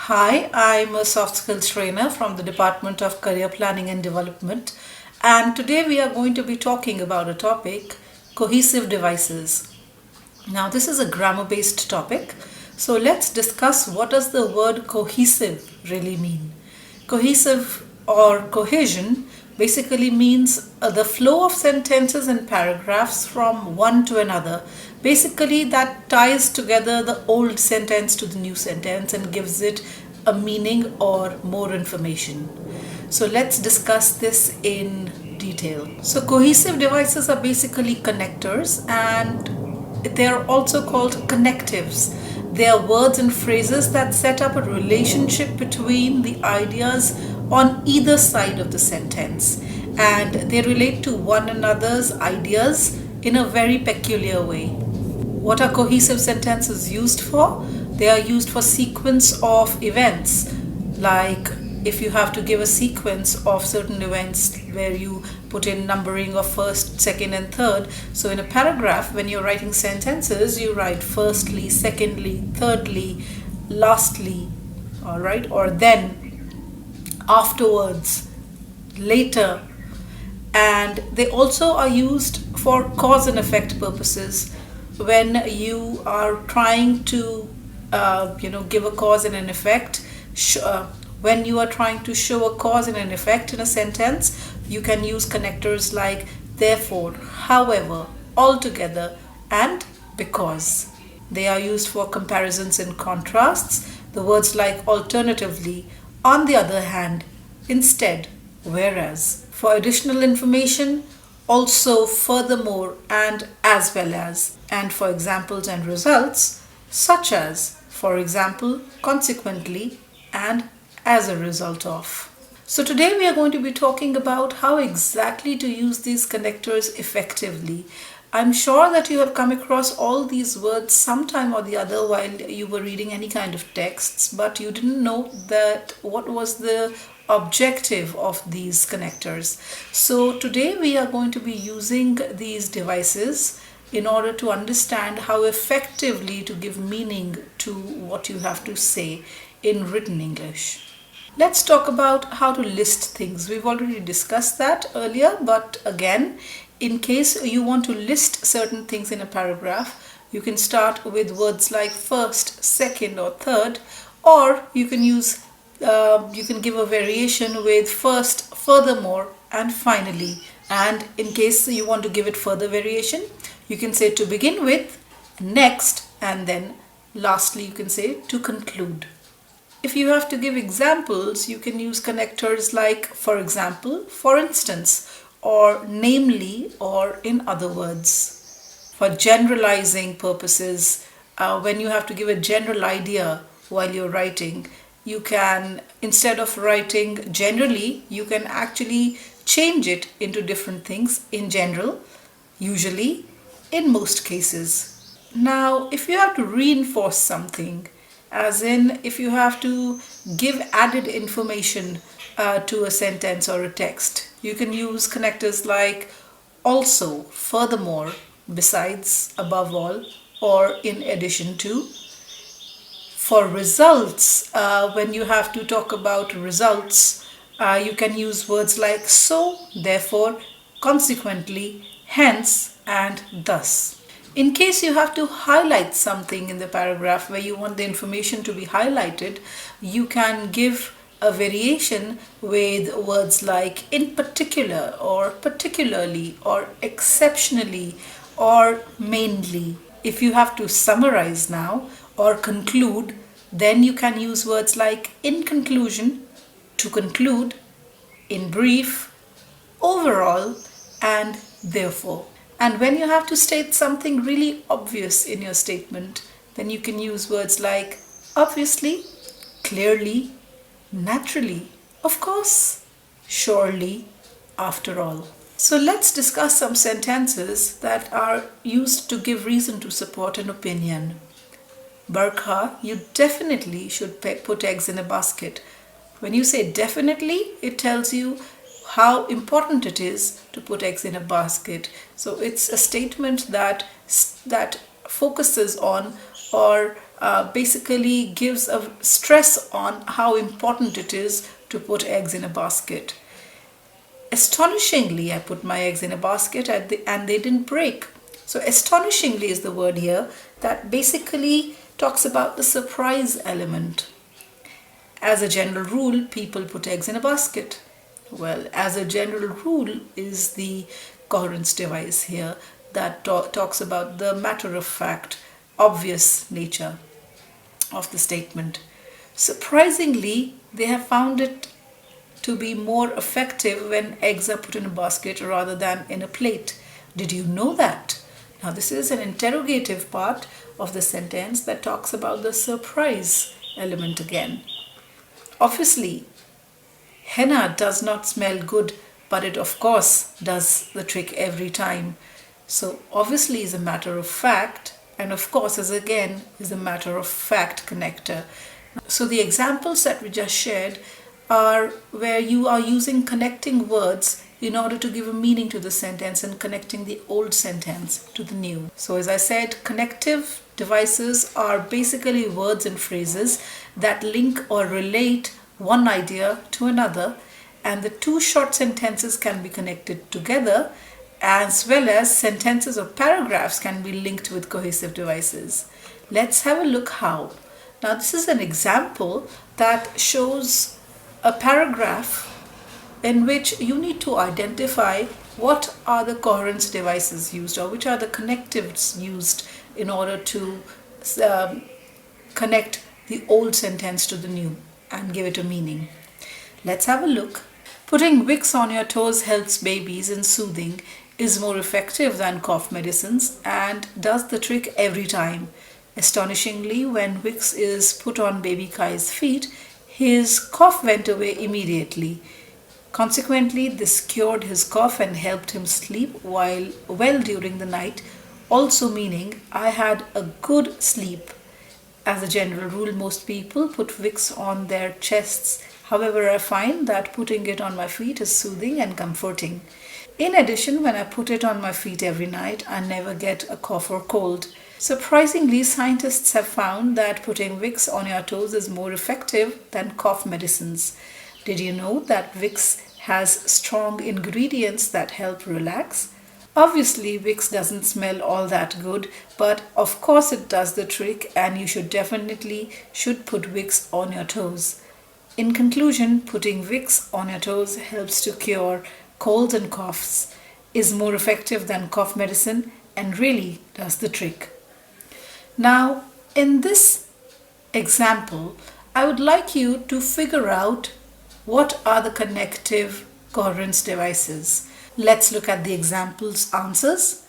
Hi, I'm a soft skills trainer from the Department of Career Planning and Development, and today we are going to be talking about a topic cohesive devices. Now, this is a grammar based topic, so let's discuss what does the word cohesive really mean. Cohesive or cohesion basically means the flow of sentences and paragraphs from one to another. Basically, that ties together the old sentence to the new sentence and gives it a meaning or more information. So, let's discuss this in detail. So, cohesive devices are basically connectors and they are also called connectives. They are words and phrases that set up a relationship between the ideas on either side of the sentence, and they relate to one another's ideas in a very peculiar way. What are cohesive sentences used for? They are used for sequence of events, like if you have to give a sequence of certain events where you put in numbering of first, second, and third. So in a paragraph, when you're writing sentences, you write firstly, secondly, thirdly, lastly, all right, or then, afterwards, later. And they also are used for cause and effect purposes when you are trying to give a cause and an effect. When you are trying to show a cause and an effect in a sentence, you can use connectors like therefore, however, altogether, and because. They are used for comparisons and contrasts. The words like alternatively, on the other hand, instead, whereas. For additional information, also, furthermore, and as well as. And for examples and results, such as, for example, consequently, and as a result of. So today we are going to be talking about how exactly to use these connectors effectively. I'm sure that you have come across all these words sometime or the other while you were reading any kind of texts, but you didn't know that what was the objective of these connectors. So today we are going to be using these devices in order to understand how effectively to give meaning to what you have to say in written English. Let's talk about how to list things. We've already discussed that earlier, but again, in case you want to list certain things in a paragraph, you can start with words like first, second, or third, or you can give a variation with first, furthermore, and finally. And in case you want to give it further variation, you can say to begin with, next, and then lastly you can say to conclude. If you have to give examples, you can use connectors like for example, for instance, or namely, or in other words. For generalizing purposes, when you have to give a general idea while you're writing, you can, instead of writing generally, you can actually change it into different things in general, usually, in most cases. Now, if you have to reinforce something, as in if you have to give added information to a sentence or a text, you can use connectors like also, furthermore, besides, above all, or in addition to. For results, when you have to talk about results, you can use words like so, therefore, consequently, hence, and thus. In case you have to highlight something in the paragraph where you want the information to be highlighted, you can give a variation with words like in particular, or particularly, or exceptionally, or mainly. If you have to summarize now or conclude, then you can use words like in conclusion, to conclude, in brief, overall, and therefore. And when you have to state something really obvious in your statement, then you can use words like obviously, clearly, naturally, of course, surely, after all. So let's discuss some sentences that are used to give reason to support an opinion. Barkha, you definitely should put eggs in a basket. When you say definitely, it tells you how important it is to put eggs in a basket. So it's a statement that focuses on or basically gives a stress on how important it is to put eggs in a basket. Astonishingly, I put my eggs in a basket and they didn't break. So, astonishingly is the word here that basically talks about the surprise element. As a general rule, people put eggs in a basket. Well, as a general rule is the coherence device here that talks about the matter of fact, obvious nature of the statement. Surprisingly, they have found it to be more effective when eggs are put in a basket rather than in a plate. Did you know that? Now, this is an interrogative part of the sentence that talks about the surprise element again. Obviously, henna does not smell good, but it of course does the trick every time. So, obviously is a matter of fact, and of course is again is a matter of fact connector. So, the examples that we just shared are where you are using connecting words in order to give a meaning to the sentence and connecting the old sentence to the new. So, as I said, connective devices are basically words and phrases that link or relate one idea to another, and the two short sentences can be connected together, as well as sentences or paragraphs can be linked with cohesive devices. Let's have a look how. Now, this is an example that shows a paragraph in which you need to identify what are the coherence devices used or which are the connectives used in order to connect the old sentence to the new and give it a meaning. Let's have a look. Putting Vicks on your toes helps babies in soothing, is more effective than cough medicines, and does the trick every time. Astonishingly, when Vicks is put on baby Kai's feet, his cough went away immediately. Consequently, this cured his cough and helped him sleep well during the night, also meaning I had a good sleep. As a general rule, most people put Vicks on their chests. However, I find that putting it on my feet is soothing and comforting. In addition, when I put it on my feet every night, I never get a cough or cold. Surprisingly, scientists have found that putting Vicks on your toes is more effective than cough medicines. Did you know that Vicks has strong ingredients that help relax? Obviously, Vicks doesn't smell all that good, but of course it does the trick, and you should put Vicks on your toes. In conclusion, putting Vicks on your toes helps to cure colds and coughs, is more effective than cough medicine, and really does the trick. Now, in this example, I would like you to figure out what are the connective coherence devices. Let's look at the examples answers.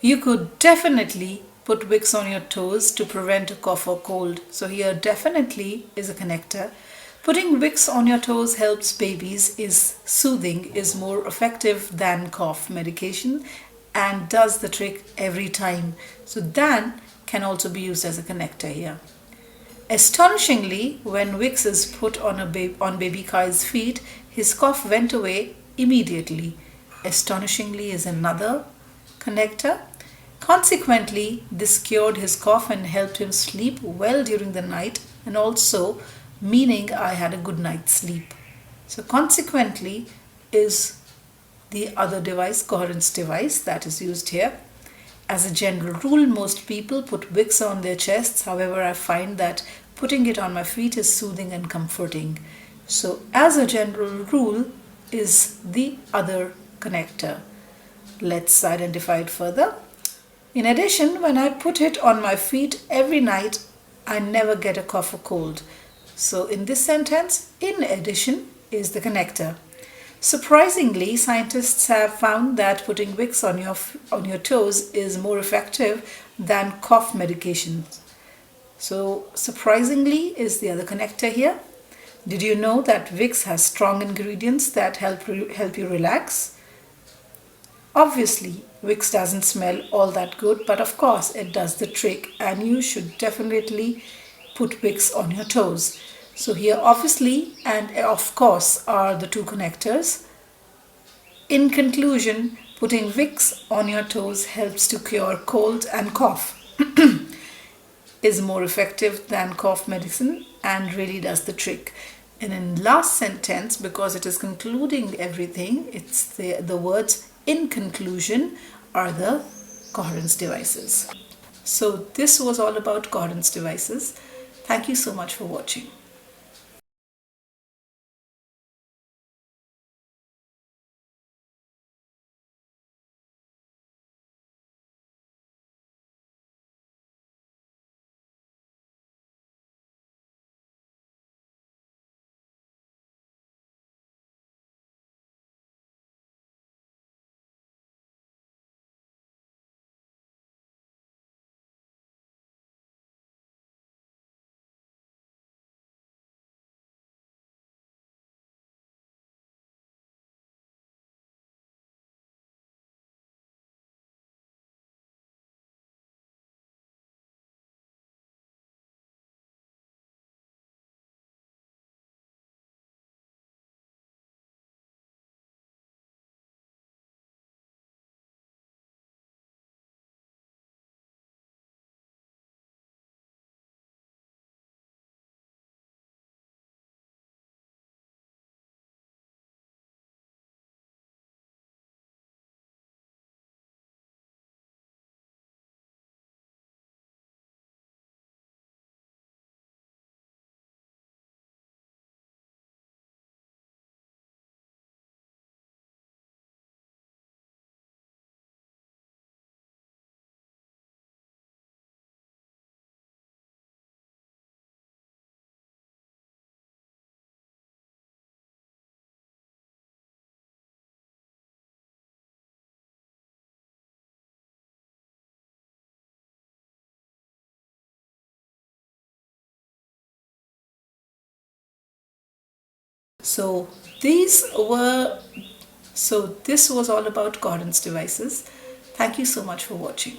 You could definitely put Vicks on your toes to prevent a cough or cold. So here definitely is a connector. Putting Vicks on your toes helps babies, is soothing, is more effective than cough medication, and does the trick every time. So than can also be used as a connector here. Astonishingly, when Vicks is put on baby Kai's feet, his cough went away immediately. Astonishingly is another connector. Consequently, this cured his cough and helped him sleep well during the night, and also meaning I had a good night's sleep. So consequently is the other device, coherence device, that is used here. As a general rule, most people put Vicks on their chests. However, I find that putting it on my feet is soothing and comforting. So as a general rule is the other connector. Let's identify it further. In addition, when I put it on my feet every night, I never get a cough or cold. So in this sentence, in addition is the connector. Surprisingly, scientists have found that putting Vicks on your toes is more effective than cough medications. So surprisingly is the other connector here. Did you know that Vicks has strong ingredients that help you relax? Obviously, Vicks doesn't smell all that good, but of course it does the trick, and you should definitely put Vicks on your toes. So here obviously and of course are the two connectors. In conclusion, putting Vicks on your toes helps to cure cold and cough. is more effective than cough medicine and really does the trick. And in last sentence, because it is concluding everything, it's the words in conclusion are the coherence devices. So this was all about coherence devices. Thank you so much for watching. So these were so this was all about coherence devices. Thank you so much for watching.